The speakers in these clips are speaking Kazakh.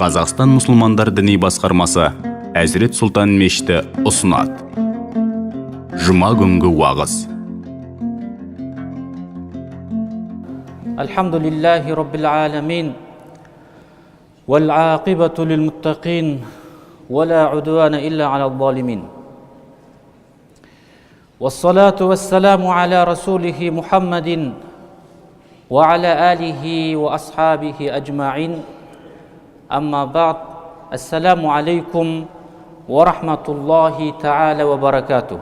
Қазақстан мұсылмандар діни басқармасы Әзірет Сұлтан мешіті ұсынады. Жұма күнгі уағыз. Алхамдулиллахи Rabbil аламин. Вал ақибату лил муттақин. Вала удвана илля аля залимин. Вассалату вассаламу аля расулихи Мухаммадин. Ва аля алихи ва асхабихи аджмаин. Амма ба'д. Ассаламу алейкум ва рахматуллахи та'аля ва баракату.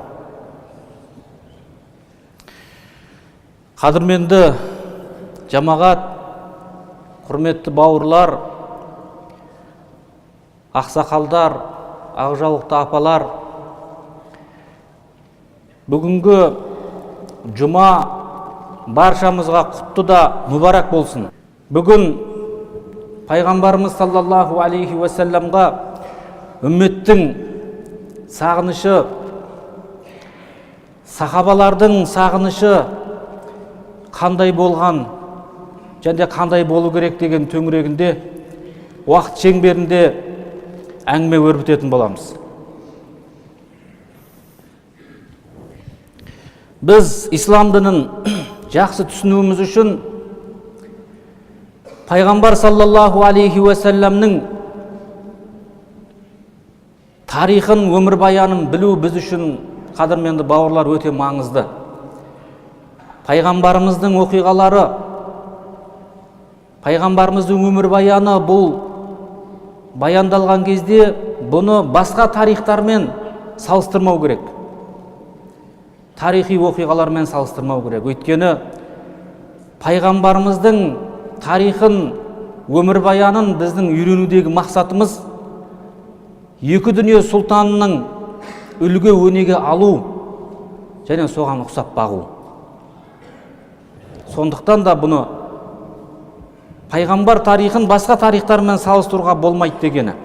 Қадірменді жамағат, құрметті бауырлар, ақсақалдар, ақжаулықты апалар, бүгінгі жұма баршамызға құтты да мүбарак болсын. Бүгін пайғамбарымыз саллаллаху алейхи уассаламға үмметтің сағынышы, сахабалардың сағынышы қандай болған және қандай болу керек деген төңірегінде уақыт шеңберінде әңгіме өрбітетін боламыз. Біз ислам дінін жақсы түсінуіміз үшін пайғамбар саллаллаху алейхи уассаламның тарихын, өмірбаянын білу біз үшін, қадірменді бауырлар, өте маңызды. Пайғамбарымыздың оқиғалары, пайғамбарымыздың өмірбаяны бұл баяндалған кезде бұны басқа тарихтармен салыстырмау керек. Тарихи оқиғалармен салыстырмау керек. Өйткені пайғамбарымыздың тарихын, өмірбаянын біздің үйренудегі мақсатымыз екі дүние сұлтанының үлгі өнеге алу және соған ұқсап бағу. Сондықтан да бұны пайғамбар тарихын басқа тарихтармен салыстыруға болмайды дегені.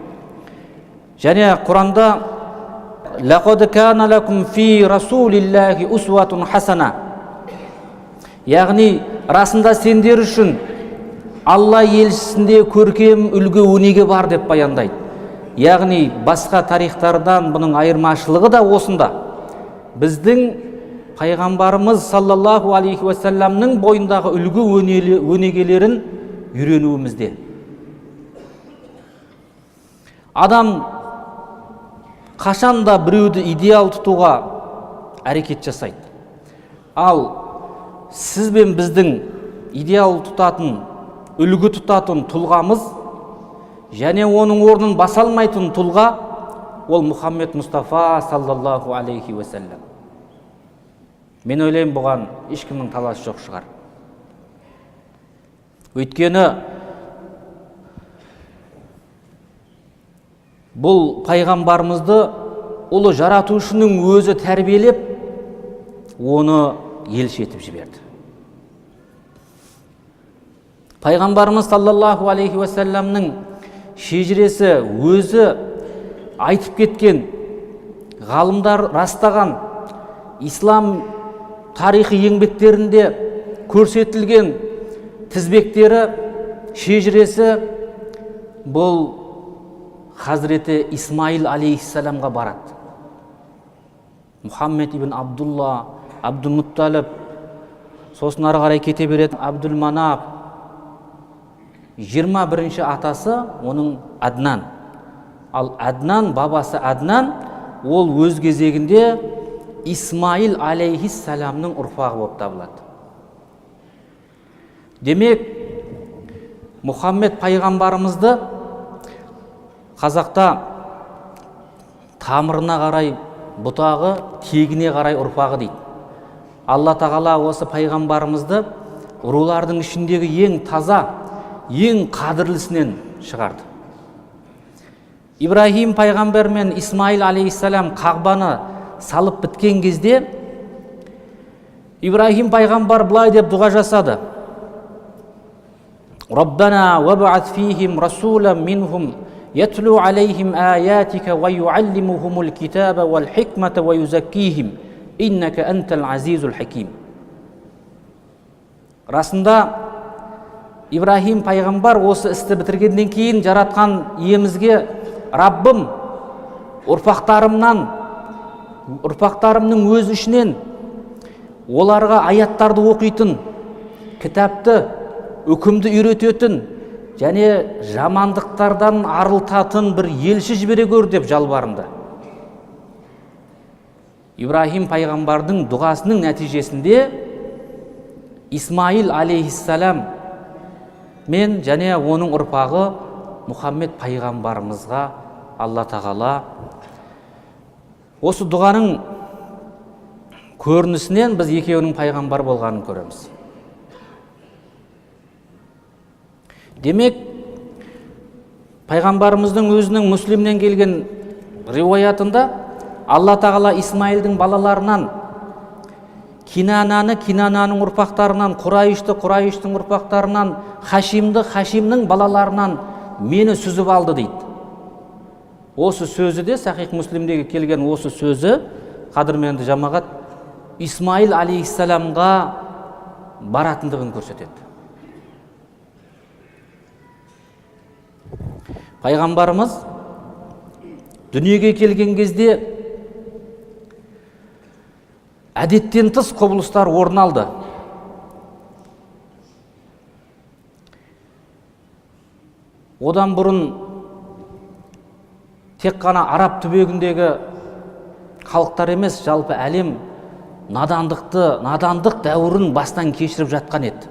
Және Құранда «Лақад кана лакум фи расулиллахи усватун хасана». Яғни расында сендер үшін Алла елшісінде көркем үлгі өнеге бар деп баяндайды. Яғни басқа тарихтардан бұның айырмашылығы да осында. Біздің пайғамбарымыз саллаллаху алейхи уассаламның бойындағы үлгі өнегелерін үйренуімізде. Адам қашанда біреуді идеал тұтуға әрекет жасайды. Ал сіз бен біздің идеал тұтатын, үлгі тұтатын тұлғамыз және оның орнын баса алмайтын тұлға ол Мұхаммед Мұстафа саллаллаху алейхи уассалам. Мен ойлаймын, бұған ешкімнің таласы жоқ шығар. Өйткені бұл пайғамбарымызды ұлы жаратушының өзі тәрбиелеп, оны елші етіп жіберді. Пайғамбарымыз саллаллаху алейхи уассаламның шежіресі өзі айтып кеткен, ғалымдар растаған, ислам тарихи еңбектерінде көрсетілген тізбектері, шежіресі бұл Хазіреті Исмаил алейхиссаламға барады. Мұхаммед ибн Абдулла, Абдулмутталиб, сосын ары қарай кете беретін Абдулманап, 21-ші атасы оның Аднан. Ал Аднан, бабасы Аднан, ол өз кезегінде Исмаил алейхиссаламның ұрпағы болып табылады. Демек, Мұхаммед пайғамбарымызды қазақта тамырына қарай бұтағы, тегіне қарай ұрпағы дейді. Алла тағала осы пайғамбарымызды рулардың ішіндегі ең таза, ең қадірлісінен шығарды. Ибрахим пайғамбар мен Исмаил алейхиссалам Қағбаны салып біткен кезде Ибрахим пайғамбар былай деп дұға жасады: Раббана ваб'ат фихим расулан минхум ятлу алейхим аятика ва юаллимухумул китаба вал хикмата ва юзаккихим иннака антал азизул хаким. Расында Ибрахим пайғамбар осы істі бітіргеннен кейін жаратқан иемізге: Раббым, ұрпақтарымның өз ішінен оларға аяттарды оқитын, кітапты, үкімді үйрететін және жамандықтардан арылтатын бір елші жібере көр деп жалбарынды. Ибрахим пайғамбардың дұғасының нәтижесінде Исмаил алейхиссалам мен және оның ұрпағы Мұхаммед пайғамбарымызға Алла тағала осы дұғаның көрінісінен біз екеуінің пайғамбар болғанын көреміз. Демек, пайғамбарымыздың өзінің Мүслимнен келген риуаятында Алла тағала Исмаилдің балаларынан, Кинананы Кинананың ұрпақтарынан, Құрайыштың ұрпақтарынан, Хашимның балаларынан мені сүзіп алды дейді. Осы сөзі де Сахих Мүслимдегі келген осы сөзі, қадірменді жамағат, Исмаил алейхиссаламға баратындығын көрсетеді. Пайғамбарымыз дүниеге келген кезде әдеттен тыс құбылыстар орын алды. Одан бұрын тек қана араб түбегіндегі халықтар емес, жалпы әлем надандық дәуірін бастан кешіріп жатқан еді.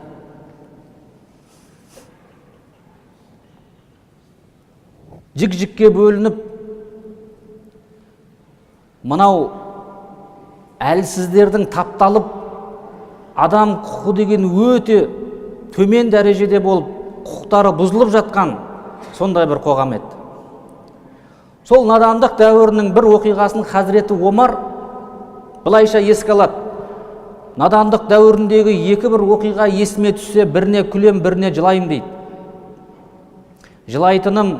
Жік-жікке бөлініп, мынау әлсіздердің тапталып, адам құқы деген өте төмен дәрежеде болып, құқықтары бұзылып жатқан сондай бір қоғам еді. Сол надандық дәуірінің бір оқиғасын Хазіреті Омар былайша еске алады: надандық дәуіріндегі екі бір оқиға есіме түссе, біріне күлем, біріне жылайым дейді. Жылайтыным,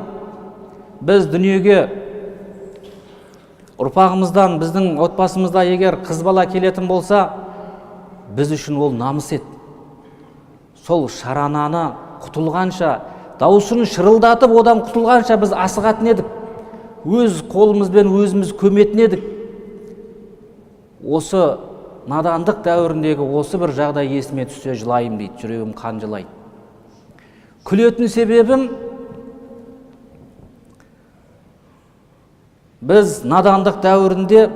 біз дүниеге ұрпағымыздан, біздің отбасымызда егер қыз бала келетін болса, біз үшін ол намыс еді. Сол шарананы құтылғанша, дауысын шырылдатып одан құтылғанша біз асығатын едік. Өз қолымызбен өзіміз көметін едік. Осы надандық дәуіріндегі осы бір жағдай есіме түссе жылайым дейді, жүрегім қан жылайды. Күлетін себебім, біз надандық дәуірінде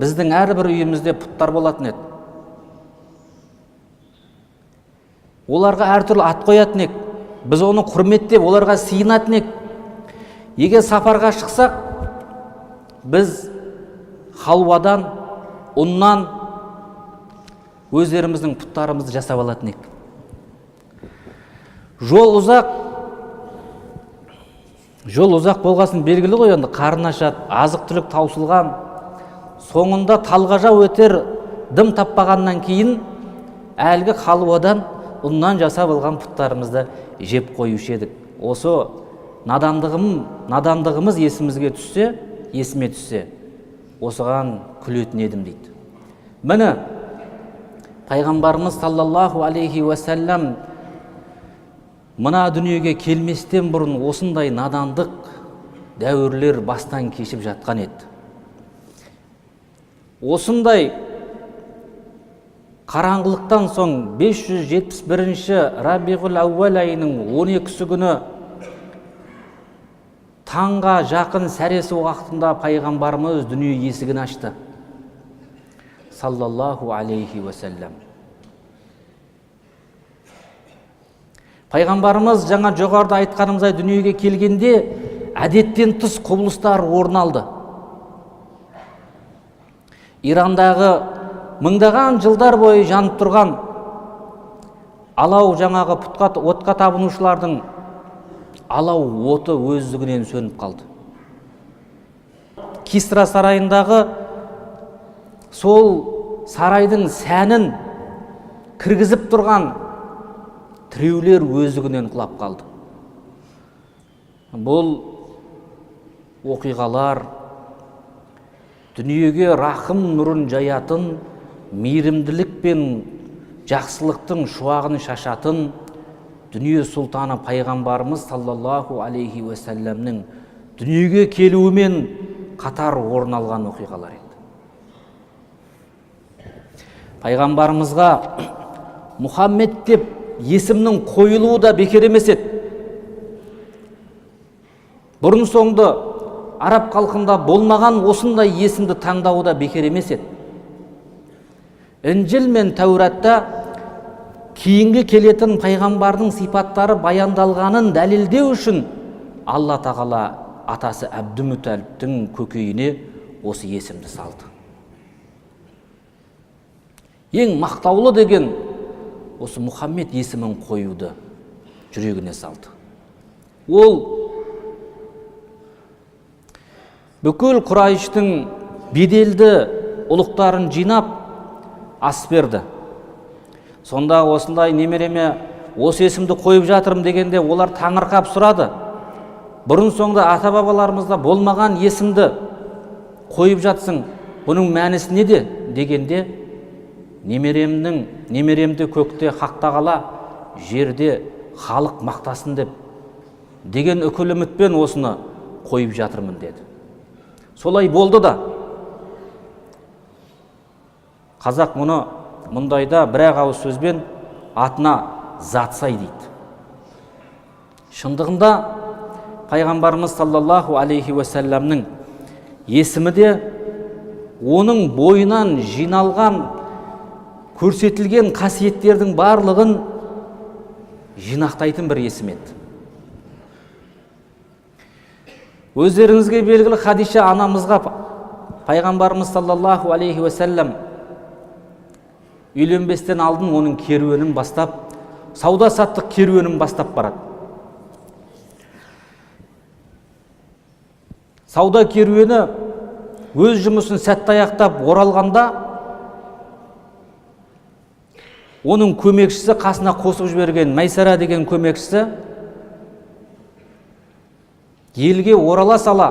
біздің әрбір үйімізде пұттар болатын еді. Оларға әртүрлі ат қоятын ек, біз оны құрметтеп, оларға сыйынатын ек. Егер сапарға шықсақ, біз халуадан, ұннан өздеріміздің пұттарымызды жасап алатын ек. Жол ұзақ болғасын белгілі ғой, енді қарын ашады, азық-түлік таусылған, соңында талғажа өтер дым таппағаннан кейін әлгі халуадан, ұннан жасап алған пұттарымызды жеп қоюшы едік. Осы надандығымыз есіме түссе, осыған күлетін едім дейді. Міне, пайғамбарымыз саллаллаху алейхи уассалам мына дүниеге келместен бұрын осындай надандық дәуірлер бастан кешіп жатқан еді. Осындай қараңғылықтан соң 571-ші Рабиғул Аувал айының 12-сі күні таңға жақын сәресі уақытында пайғамбарымыз дүние есігін ашты. Саллаллаху алейхи уассалам. Пайғамбарымыз жаңа жоғарыда айтқанымыздай дүниеге келгенде әдеттен тыс құбылыстар орын алды. Ирандағы мыңдаған жылдар бойы жанып тұрған алау жаңағы отқа табынушылардың алау оты өздігінен сөніп қалды. Кисра сарайындағы сол сарайдың сәнін кіргізіп тұрған тіреулер өздігінен құлап қалды. Бұл оқиғалар дүниеге рахым нұрын жаятын, мейірімділік пен жақсылықтың шуағын шашатын, дүние сұлтаны пайғамбарымыз саллаллаху алейхи уассаламның дүниеге келуімен қатар орын алған оқиғалар еді. Пайғамбарымызға Мұхаммед деп есімнің қойылуы да бекер емес еді. Бұрын соңды араб халқында болмаған осындай есімді таңдауы да бекер емес еді. Інжіл мен Тәуратта кейінгі келетін пайғамбардың сипаттары баяндалғанын дәлелдеу үшін Алла тағала атасы Әбдімүтәліптің көкейіне осы есімді салды. Ең мақтаулы деген осы Мұхаммед есімін қоюды жүрегіне салды. Ол бүкіл Құрайыштың беделді ұлықтарын жинап ас берді. Сонда осындай немереме осы есімді қойып жатырмын дегенде олар таңырқап сұрады. Бұрын соңда ата-бабаларымызда болмаған есімді қойып жатсың, бұның мәнісі неде дегенде, немеремді көкте хақта қала, жерде халық мақтасын деген үкіл үмітпен осыны қойып жатырмын деді. Солай болды да. Қазақ мұны мұндайда бір-ақ ауыз сөзбен атына зат сай дейді. Шындығында пайғамбарымыз саллаллаху алейхи уассаламның есімі де оның бойынан жиналған көрсетілген қасиеттердің барлығын жинақтайтын бір есім еді. Өздеріңізге белгілі Хадиша анамызға пайғамбарымыз саллаллаху алейхи уассалам үйленбестен алдын оның керуенін бастап, сауда саттық керуенін бастап барады. Сауда керуені өз жұмысын сәтті аяқтап оралғанда, оның көмекшісі, қасына қосып жіберген Майсара деген көмекшісі елге орала сала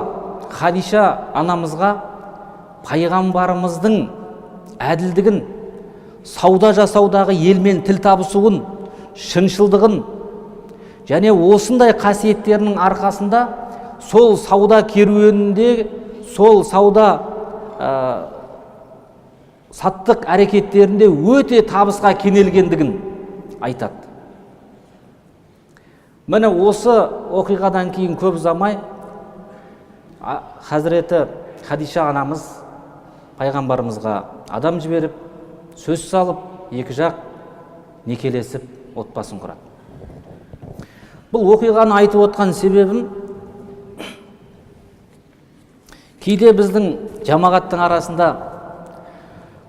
Хадиша анамызға пайғамбарымыздың әділдігін, сауда жасаудағы елмен тіл табысуын, шыншылдығын және осындай қасиеттерінің арқасында сол сауда керуенінде, сол сауда саттық әрекеттерінде өте табысқа кенелгендігін айтады. Міне осы оқиғадан кейін көп ұзамай Хазіреті Хадиша анамыз пайғамбарымызға адам жіберіп, сөз салып, екі жақ некелесіп, отбасын құрады. Бұл оқиғаны айтып отқан себебім, кейде біздің жамағаттың арасында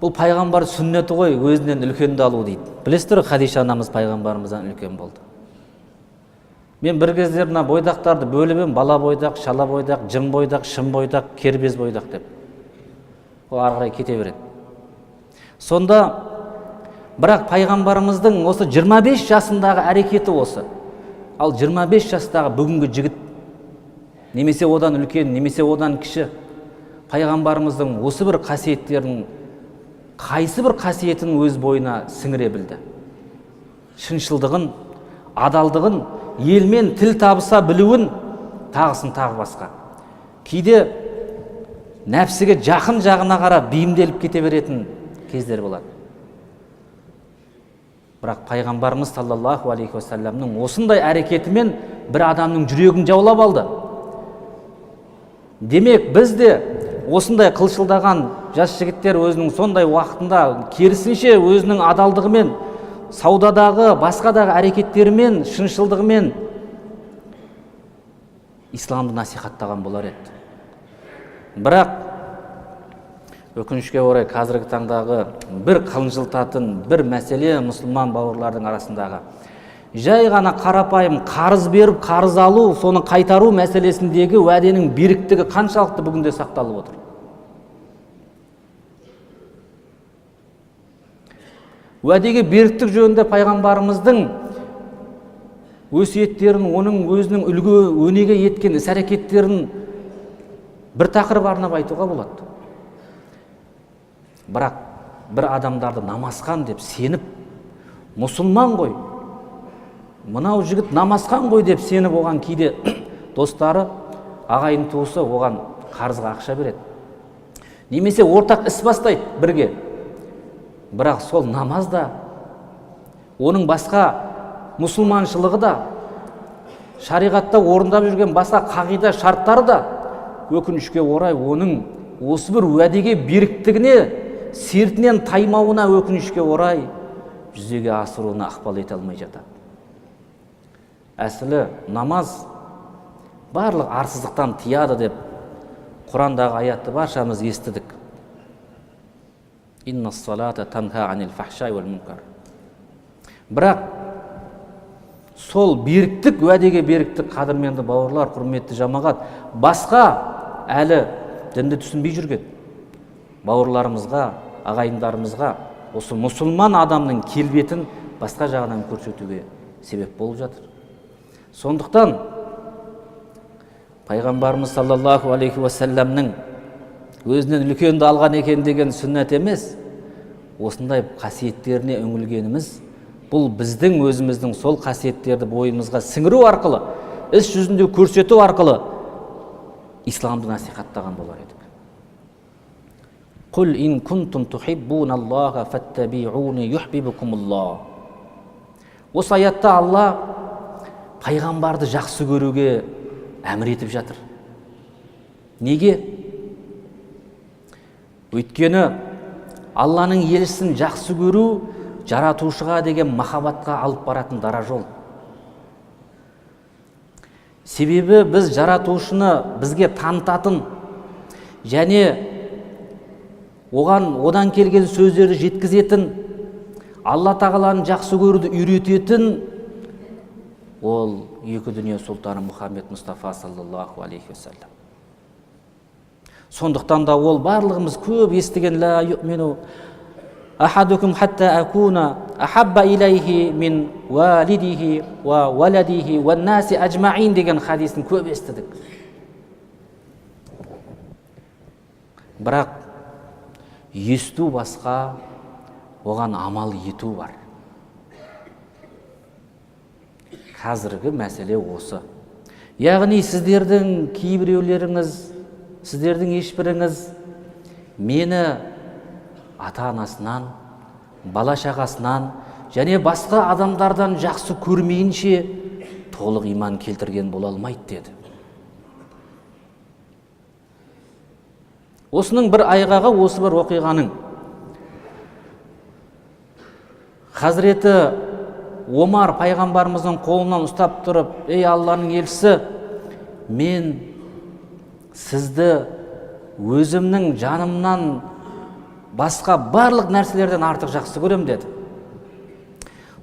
бұл пайғамбар сүннеті ғой, өзінен үлкенді алу дейді. Білесіздер, Хадиша анамыз пайғамбарымыздан үлкен болды. Мен бір кездер мына бойдақтарды бөліп ем, бала бойдақ, шала бойдақ, жын бойдақ, шын бойдақ, кербез бойдақ деп. Ол ары қарай кете береді. Сонда бірақ пайғамбарымыздың осы 25 жасындағы әрекеті осы. Ал 25 жастағы бүгінгі жігіт, немесе одан үлкен, немесе одан кіші, пайғамбарымыздың осы бір қасиеттерінің қайсы бір қасиетін өз бойына сіңіре білді. Шыншылдығын, адалдығын, елмен тіл табыса білуін, тағысын тағы басқа. Кейде нәпсіге жақын жағына қарап бейімделіп кете беретін кездер болады. Бірақ пайғамбарымыз саллаллаху алейхи уассаламның осындай әрекетімен бір адамның жүрегін жаулап алды. Демек, біз де осындай қылшылдаған жас жігіттер өзінің сондай уақытында керісінше өзінің адалдығымен, саудадағы, басқадағы әрекеттерімен, шыншылдығымен исламды насихаттаған болар еді. Бірақ өкінішке орай қазіргі таңдағы бір қылжылтатын бір мәселе мұсылман бауырлардың арасындағы жай ғана қарапайым қарыз беріп, қарыз алу, соны қайтару мәселесіндегі уәденің беріктігі қаншалықты бүгінде сақталып отыр. Уәдеге беріктік жөнінде пайғамбарымыздың өсиеттерін, оның өзінің үлгі өнеге еткен іс-әрекеттерін бір тақырып арнап айтуға болады. Бірақ бір адамдарды намазхан деп сеніп, мұсылман ғой, мынау жігіт намазхан ғой деп сеніп оған кейде достары, ағайын туысы оған қарызға ақша береді. Немесе ортақ іс бастайды бірге. Бірақ сол намаз да, оның басқа мұсылманшылығы да, шариғатта орындап жүрген басқа қағида шарттары да өкінішке орай оның осы бір уәдеге беріктігіне, сертінен таймауына өкінішке орай жүзеге асыруына ықпал ете алмай жатады. Әсілі намаз барлық арсыздықтан тияды деп Құрандағы аятты баршамыз естідік. Инна салата танха анил фахшай вал мункар. Бірақ сол беріктік, уәдеге беріктік, қадірменді бауырлар, құрметті жамағат, басқа әлі дінді түсінбей жүрген бауырларымызға, ағайындарымызға осы мұсылман адамның келбетін басқа жағынан көрсетуге себеп болып жатыр. Сондықтан пайғамбарымыз саллаллаху алейхи уассаламның өзінен үлкенді алған екен деген сүннет емес, осындай қасиеттеріне үңілгеніміз, бұл біздің өзіміздің сол қасиеттерді бойымызға сіңіру арқылы, іс жүзінде көрсету арқылы исламды насихаттаған болар едік. Құл ин күнтум тухиббуналлаха фаттабиуни юхбибукумуллах. Осы аятта Алла пайғамбарды жақсы көруге әмір етіп жатыр. Неге? Өйткені Алланың елшісін жақсы көру жаратушыға деген махаббатқа алып баратын дара жол. Себебі біз жаратушыны бізге танытатын және одан келген сөздерді жеткізетін, Алла тағаланы жақсы көруді үйрететін ол екі дүние сұлтаны Мұхаммед Мұстафа саллаллаху алейхи уассалам. Сондықтан да ол барлығымыз көп естіген ла юъмину ахадукум хатта акуна ахабба илайхи мин валидихи ва валадихи ва наси аджмаин деген хадисін көп естідік. Бірақ есту басқа, оған амал ету бар. Қазіргі мәселе осы. Яғни сіздердің кейбіреулеріңіз, сіздердің ешбіріңіз мені ата-анасынан, бала-шағасынан және басқа адамдардан жақсы көрмейінше толық иман келтірген бола алмайды деді. Осының бір айғағы осы бір оқиғаның. Хазіреті Омар пайғамбарымыздың қолынан ұстап тұрып, ей Алланың елшісі, мен сізді өзімнің жанымнан басқа барлық нәрселерден артық жақсы көрем деді.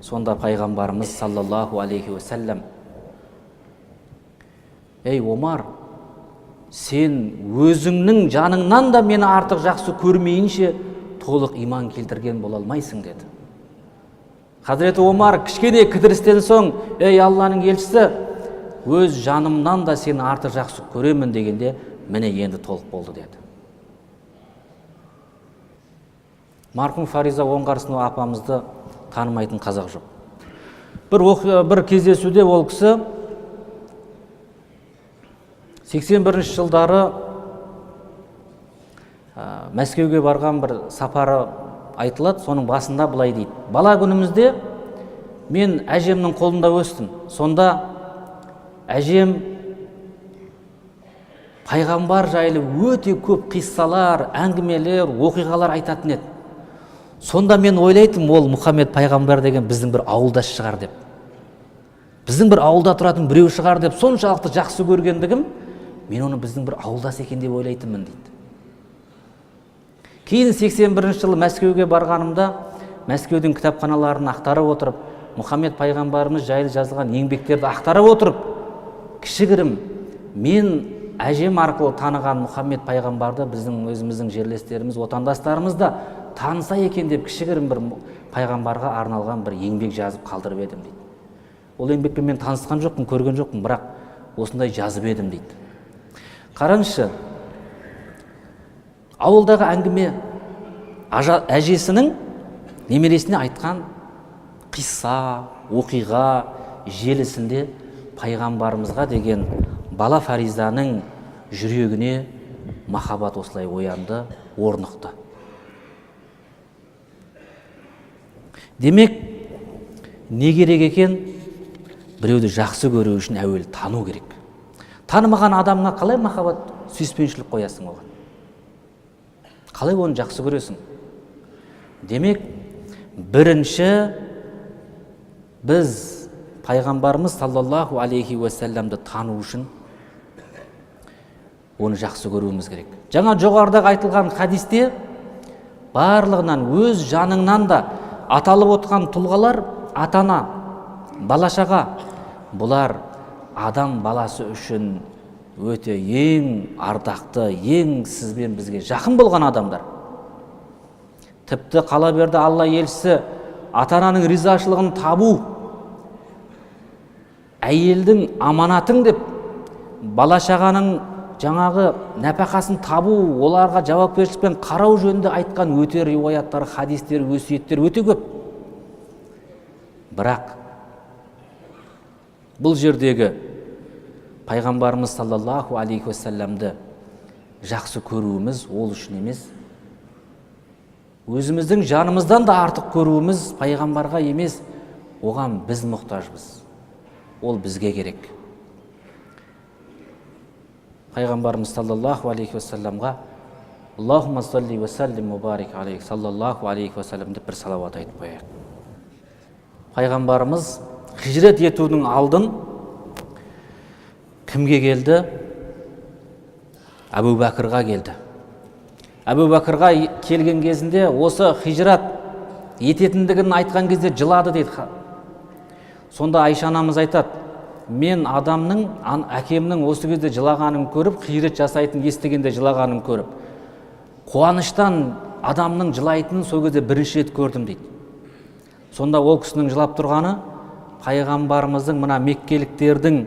Сонда пайғамбарымыз саллаллаху алейхи уассалам, ей Омар, сен өзіңнің жаныңнан да мені артық жақсы көрмейінше толық иман келтірген бола алмайсың деді. Хазіреті Омар кішкене кідірістен соң, ей Алланың елшісі, өз жанымнан да сені артық жақсы көремін дегенде, міне енді толық болды деді. Марқұм Фариза Оңғарсынова апамызды танымайтын қазақ жоқ. Бір кездесуде ол кісі 81 жылдары Мәскеуге барған бір сапары айтылады, соның басында былай дейді. Бала күнімізде мен әжемнің қолында өстім. Сонда әжем пайғамбар жайлы өте көп қиссалар, әңгімелер, оқиғалар айтатын еді. Сонда мен ойлайтым, ол Мұхаммед пайғамбар деген біздің бір ауылдас шығар деп. Біздің бір ауылда тұратын біреу шығар деп соншалықты жақсы көргендігім, мен оны біздің бір ауылдас екен деп ойлайтынмын дейді. Кейін 81 жылы Мәскеуге барғанымда, Мәскеудің кітапханаларын ақтарып отырып, Мұхаммед пайғамбарымыз жайлы жазылған еңбектерді ақтарып отырып, кішігірім мен әжем арқылы таныған Мұхаммед пайғамбарды біздің өзіміздің жерлестеріміз, отандастарымыз да таныса екен деп кішігірім бір пайғамбарға арналған бір еңбек жазып қалдырып едім дейді. Ол еңбекпен мен танысқан жоқпын, көрген жоқпын, бірақ осындай жазып едім дейді. Қараңызшы, ауылдағы әңгіме әжесінің немересіне айтқан қисса, оқиға, желісінде пайғамбарымызға деген бала Фаризаның жүрегіне махаббат осылай оянды, орнықты. Демек, не керек екен? Біреуді жақсы көру үшін әуелі тану керек. Танымаған адамға қалай махаббат, сүйіспеншілік қоясың оған? Қалай оны жақсы көресің? Демек, бірінші біз пайғамбарымыз саллаллаху алейхи уассаламды тану үшін оны жақсы көруіміз керек. Жаңа жоғарыдағы айтылған хадисте барлығынан, өз жаныңнан да аталып отқан тұлғалар, атана, балашаға, бұлар адам баласы үшін өте ең ардақты, ең сізбен бізге жақын болған адамдар. Тіпті қала берді Алла елшісі ата-ананың ризашылығын табу, әйелдің аманатың деп, балашағаның жаңағы нәпақасын табу, оларға жауапкершілікпен қарау жөнінде айтқан өте риуаяттар, хадистер, өсиеттер өте көп. Бірақ бұл жердегі пайғамбарымыз саллаллаху алейхи уассаламды жақсы көруіміз ол үшін емес, өзіміздің жанымыздан да артық көруіміз пайғамбарға емес, оған біз мұқтажбыз, ол бізге керек. Пайғамбарымыз саллаллаху алейхи уассаламға Аллахумма салли ва саллим ва барик алейх саллаллаху алейхи уассалам деп бір салауат айтып қояйық. Пайғамбарымыз хижрет етудің алдын кімге келді? Әбу Бәкірға келді. Әбу Бәкірға келген кезінде осы хижрат ететіндігін айтқан кезде жылады дейді. Сонда Айша анамыз айтады, мен адамның, әкемнің осы кезде жылағанын көріп, хижрет жасайтын естігенде жылағанын көріп, қуаныштан адамның жылайтынын сол кезде бірінші рет көрдім дейді. Сонда ол кісінің жылап тұрғаны пайғамбарымыздың мына меккеліктердің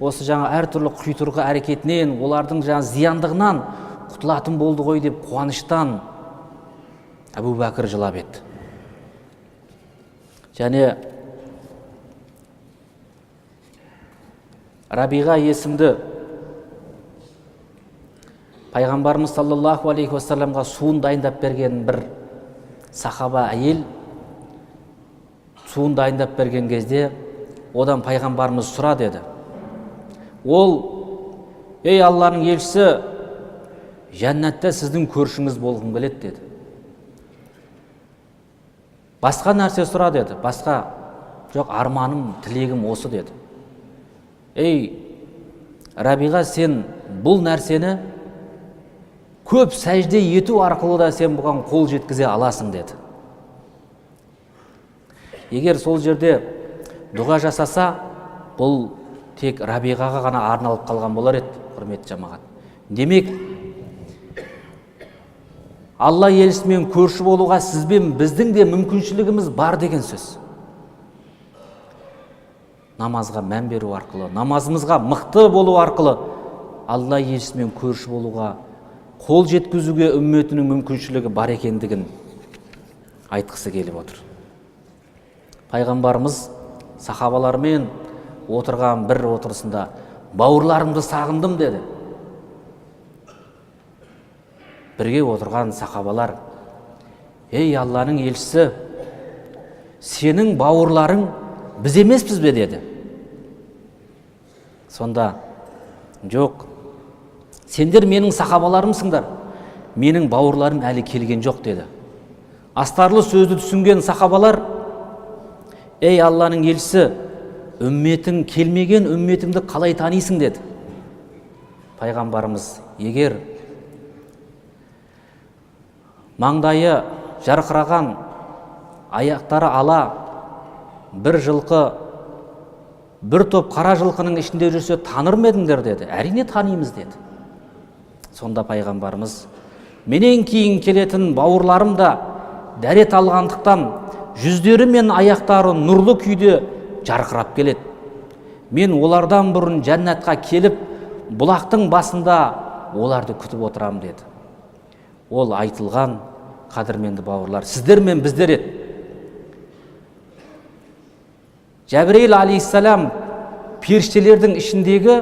осы жаңа әртүрлі құйтырғы әрекетінен, олардың жаңа зияндығынан құтылатын болды ғой деп қуаныштан Әбу Бәкір жылап еді. Және Рабиға есімді пайғамбарымыз саллаллаху алейхи уассаламға суын дайындап берген бір сахаба әйел суын дайындап берген кезде одан пайғамбарымыз сұра деді. Ол, ей Алланың елшісі, жәннатта сіздің көршіңіз болғым келеді деді. Басқа нәрсе сұра деді. Басқа жоқ, арманым, тілегім осы деді. Ей Рабиға, сен бұл нәрсені көп сәжде ету арқылы да сен бұған қол жеткізе аласың деді. Егер сол жерде дұға жасаса, бұл тек Рабиғаға ғана арналып қалған болар еді, құрметті жамағат. Демек, Алла елшісімен көрші болуға сізбен біздің де мүмкіншілігіміз бар деген сөз. Намазға мән беру арқылы, намазымызға мықты болу арқылы Алла елшісімен көрші болуға, қол жеткізуге үмметінің мүмкіншілігі бар екендігін айтқысы келіп отыр. Пайғамбарымыз сахабалармен отырған бір отырысында бауырларымды сағындым деді. Бірге отырған сахабалар, ей Алланың елшісі, сенің бауырларың біз емеспіз бе деді. Сонда, жоқ, сендер менің сахабаларымсыңдар, менің бауырларым әлі келген жоқ деді. Астарлы сөзді түсінген сахабалар, ей Алланың елшісі, үмметің келмеген үмметіңді қалай танисың деді. Пайғамбарымыз, егер маңдайы жарқыраған, аяқтары ала, бір жылқы, бір топ қара жылқының ішінде жүрсе таныр ма едіңдер деді. Әрине танимыз деді. Сонда пайғамбарымыз, менен кейін келетін бауырларым да дәрет алғандықтан жүздері мен аяқтары нұрлы күйде жарқырап келеді. Мен олардан бұрын жәннатқа келіп, бұлақтың басында оларды күтіп отырам деді. Ол айтылған, қадірменді бауырлар, сіздер мен біздер еді. Жәбірейіл алейхиссалам періштелердің ішіндегі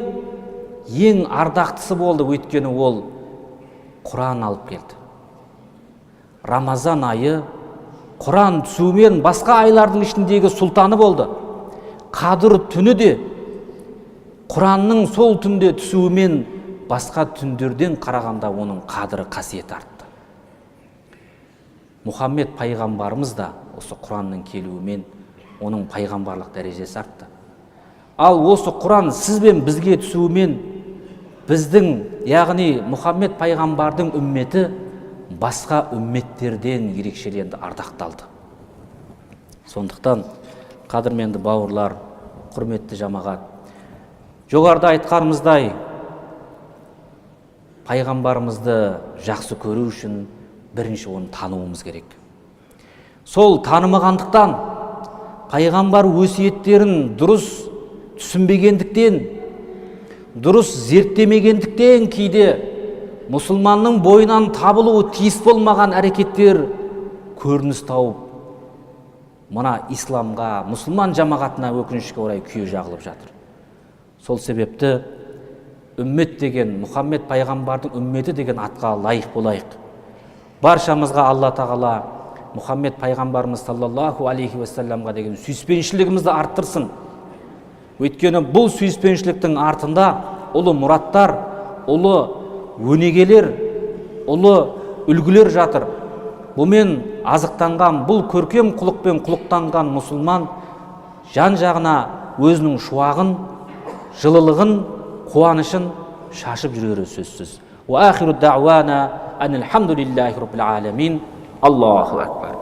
ең ардақтысы болды, өйткені ол Құран алып келді. Рамазан айы Құран түсуімен басқа айлардың ішіндегі сұлтаны болды. Қадыр түні де Құранның сол түнде түсуімен басқа түндерден қарағанда оның қадірі қасиеті артты. Мұхаммед пайғамбарымыз да осы Құранның келуімен оның пайғамбарлық дәрежесі артты. Ал осы Құран сіз бен бізге түсуімен біздің, яғни Мұхаммед пайғамбардың үмметі басқа үмметтерден ерекшеленді, ардақталды. Сондықтан, қадірменді бауырлар, құрметті жамағат, жоғарыда айтқанымыздай, пайғамбарымызды жақсы көру үшін бірінші оны тануымыз керек. Сол танымағандықтан, пайғамбар өсиеттерін дұрыс түсінбегендіктен, дұрыс зерттемегендіктен кейде мұсылманның бойынан табылуы тиіс болмаған әрекеттер көрініс тауып, мына исламға, мұсылман жамағатына өкінішке орай күйе жағылып жатыр. Сол себепті үммет деген, Мұхаммед пайғамбардың үмметі деген атқа лайық болайық. Баршамызға Алла тағала Мұхаммед пайғамбарымыз саллаллаху алейхи уассаламға деген сүйіспеншілігімізді арттырсын. Өйткені бұл сүйіспеншіліктің артында ұлы мұраттар, ұлы өнегелер, ұлы үлгілер жатыр. Бұмен азықтанған, бұл көркем құлықпен құлықтанған мұсылман жан жағына өзінің шуағын, жылылығын, қуанышын шашып жүрері сөзсіз. Ва ахиру дауана анил хамдулиллахи раббил аламин. Аллаху акбар.